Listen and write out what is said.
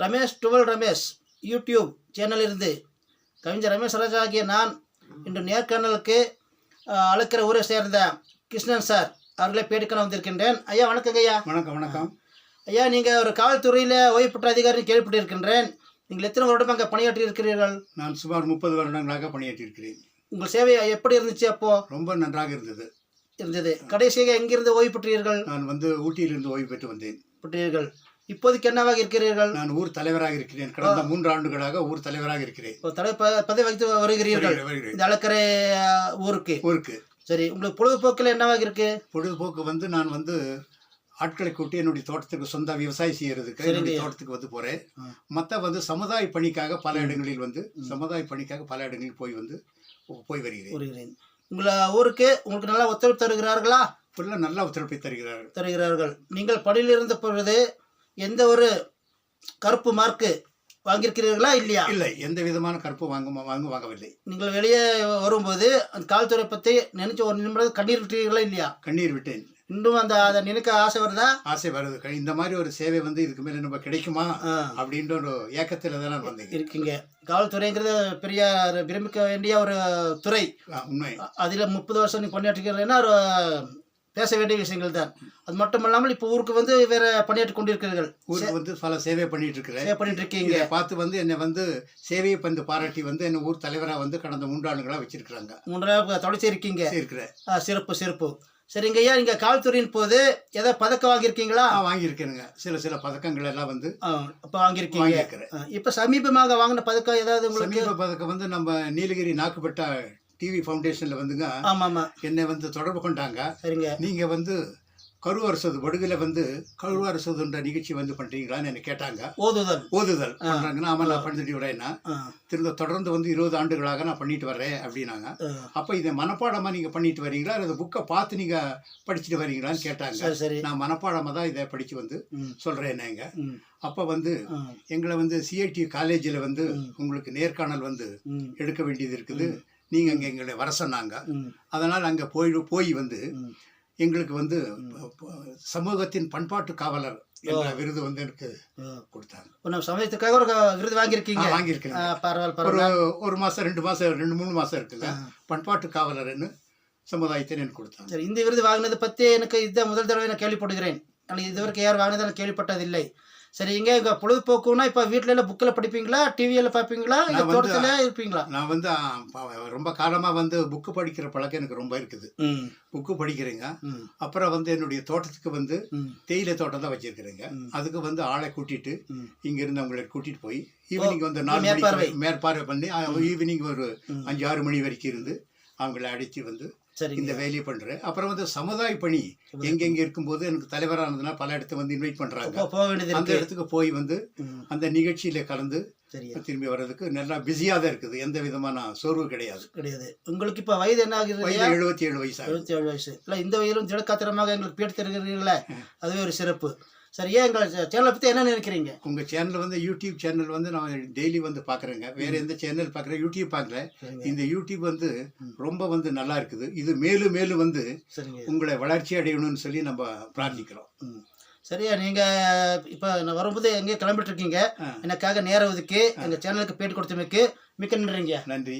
Ramesh twelve Ramesh YouTube சேனலிலிருந்து கவிஞர் ரமேஷ் ராஜா ஆகிய நான் இன்று நேர்காணலுக்கு அழைக்கிற ஊரை சேர்ந்த கிருஷ்ணன் சார் அவர்களே பேட்டிக்கான வந்திருக்கின்றேன். ஐயா வணக்கங்க ஐயா. வணக்கம். வணக்கம் ஐயா. நீங்கள் ஒரு காவல்துறையில் ஓய்வு பெற்ற அதிகாரி கேள்விப்பட்டிருக்கின்றேன். நீங்கள் எத்தனை வருடம் அங்கே பணியாற்றி இருக்கிறீர்கள்? நான் சுமார் 30 வருடங்களாக பணியாற்றி இருக்கிறேன். உங்கள் சேவை எப்படி இருந்துச்சு? அப்போ ரொம்ப நன்றாக இருந்தது. கடைசியாக எங்கிருந்து ஓய்வு பெற்றீர்கள்? நான் ஊட்டியிலிருந்து ஓய்வு பெற்று வந்தேன். பெற்றீர்கள். இப்போதைக்கு என்னவாக இருக்கிறீர்கள்? நான் ஊர் தலைவராக இருக்கிறேன். கடந்த 3 ஆண்டுகளாக ஊர் தலைவராக இருக்கிறேன். பதவி வகித்து வருகிறீர்கள் இந்த அலக்கரை ஊருக்கு. சரி, உங்களுக்கு பொழுதுபோக்கில் என்னவாக இருக்கு? பொழுதுபோக்கு நான் ஆட்களை கூட்டி என்னுடைய தோட்டத்துக்கு சொந்த விவசாயம் செய்யறதுக்கு என்னுடைய தோட்டத்துக்கு போறேன். மற்ற சமுதாய பணிக்காக பல இடங்களில் போய் வருகிறேன். உங்களை ஊருக்கு உங்களுக்கு நல்லா ஒத்துழைப்பு தருகிறார்களா? ஃபுல்லாக நல்ல ஒத்துழைப்பை தருகிறார்கள். நீங்கள் பணியில் இருந்த பொழுது எந்த ஒரு கருப்பு மார்க்கு வாங்கியிருக்கிறீர்களா? இல்லையா? இல்லை, எந்த விதமான கருப்பு வாங்கவில்லை. நீங்கள் வெளியே வரும்போது அந்த காவல்துறை பற்றி நினைச்சு ஒரு நிமிடம் கண்ணீர் விட்டீர்களா? இல்லையா? கண்ணீர் விட்டேன். இன்னும் அதை நினைக்க ஆசை வருதா? ஆசை வருது. இந்த மாதிரி ஒரு சேவை இதுக்கு மேலே நம்ம கிடைக்குமா அப்படின்ற ஒரு ஏக்கத்தில் தான் வந்தேன். இருக்கீங்க. காவல்துறைங்கிறது பெரிய விரும்பிக்க வேண்டிய ஒரு துறை. உண்மை. அதில் 30 வருஷம் நீங்கள் பணியாற்றிக்கிறீங்கன்னா ஒரு பேச வேண்டிய விஷயங்கள் தான். அது மட்டும் இல்லாமல் இப்போ ஊருக்கு வேற பணியாற்றி கொண்டிருக்கிறீர்கள். ஊருக்கு பல சேவை பண்ணிட்டு இருக்கீங்க. பார்த்து என்னை சேவையை பாராட்டி என்னை ஊர் தலைவராக கடந்த 3 ஆண்டுகளாக வச்சிருக்கிறாங்க. 3 தொடர்ச்சி இருக்கீங்க. சிறப்பு. சரிங்க ஐயா. நீங்க காவல்துறையின் போது ஏதாவது பதக்கம் வாங்கியிருக்கீங்களா? வாங்கியிருக்கேனுங்க. சில பதக்கங்கள் எல்லாம் அப்ப வாங்கியிருக்கீங்க. இப்ப சமீபமாக வாங்கின பதக்கம் ஏதாவது? சமீப பதக்கம் நம்ம நீலகிரி நாக்குப்பட்டா டிவி ஃபவுண்டேஷன்ல ஆமாமா என்னை தொடர்பு கொண்டாங்க. சரிங்க. நீங்க கருவரசது படுகுல கருவரசதுன்ற நிகழ்ச்சி பண்றீங்களான்னு என்ன கேட்டாங்க. ஓதுதல் பண்றாங்கன்னா ஆமா நான் பண்ணிட்டு வரேன்னா திரும்ப தொடர்ந்து 20 ஆண்டுகளாக நான் பண்ணிட்டு வர்றேன் அப்படின்னாங்க. அப்ப இதை மனப்பாடமா நீங்க பண்ணிட்டு வரீங்களா அல்லது புக்கை பார்த்து நீங்க படிச்சுட்டு வரீங்களான்னு கேட்டாங்க. நான் மனப்பாடமா தான் இதை படிச்சு சொல்றேன் என்னங்க. அப்ப எங்களை சிஐடி காலேஜில் உங்களுக்கு நேர்காணல் எடுக்க வேண்டியது இருக்குது. நீங்க அங்க எங்களை வர சொன்னாங்க. அதனால அங்க போய் எங்களுக்கு சமூகத்தின் பண்பாட்டு காவலர் என்ற விருது எனக்கு கொடுத்தாங்க. சமயத்துக்காக ஒரு விருது வாங்கியிருக்கேன். ஒரு மாசம் 2 மாசம் 2-3 மாசம் இருக்குங்க. பண்பாட்டு காவலர்னு சமுதாயத்தை எனக்கு கொடுத்தாங்க. சரி, இந்த விருது வாங்கினது பத்தி எனக்கு இதுதான் முதல் தடவை நான் கேள்விப்படுகிறேன். இதுவரைக்கும் யார் வாங்கினது நான் கேள்விப்பட்டதில்லை. சரி, இங்கே இங்கே பொழுதுபோக்குன்னா இப்போ வீட்டில எல்லாம் புக்கில் படிப்பீங்களா, டிவியில் பார்ப்பீங்களா, தோட்டத்தில் இருப்பீங்களா? நான் ரொம்ப காலமாக புக்கு படிக்கிற பழக்கம் எனக்கு ரொம்ப இருக்குது. புக்கு படிக்கிறேங்க. அப்புறம் என்னுடைய தோட்டத்துக்கு தேயிலை தோட்டம் தான் வச்சிருக்கிறேங்க. அதுக்கு ஆளை கூட்டிட்டு இங்கிருந்து அவங்களை கூட்டிட்டு போய் ஈவினிங் 4 மணிக்கு மேற்பார்வை பண்ணி ஈவினிங் ஒரு 5-6 மணி வரைக்கும் இருந்து அவங்கள அடித்து இந்த வேலையை பண்றேன். அப்புறம் சமுதாய பணி எங்கெங்க இருக்கும்போது எனக்கு தலைவரானதுனா பல இடத்துல இன்வைட் பண்றாங்க. அந்த இடத்துக்கு போய் அந்த நிகழ்ச்சியில கலந்து திரும்பி வர்றதுக்கு நல்லா பிஸியா தான் இருக்குது. எந்த விதமான சோர்வு கிடையாது. உங்களுக்கு இப்ப வயது என்ன ஆகுது? 77 வயசு. 77 வயசு. இல்ல இந்த வயதிலும் திடக்காத்திரமாக எங்களுக்கு பேட்டி தருகிறீங்களே, அதுவே ஒரு சிறப்பு. சரியா, எங்கள் சேனலை பற்றி என்ன நினைக்கிறீங்க? உங்கள் சேனல் யூடியூப் சேனல் நான் டெய்லி பார்க்குறேங்க. வேறு எந்த சேனல் பார்க்குறேன், யூடியூப் பார்க்குறேன். இந்த யூடியூப் ரொம்ப நல்லா இருக்குது. இது மேலும் மேலும் உங்களை வளர்ச்சி அடையணும்னு சொல்லி நம்ம பிரார்த்திக்கிறோம். சரியா, நீங்கள் இப்போ நான் வரும்போது எங்கேயும் கிளம்பிட்டு இருக்கீங்க. எனக்காக நேரம் ஒதுக்கி எங்கள் சேனலுக்கு பேட்டி கொடுத்தமைக்கு மிக்க நன்றிங்க. நன்றி.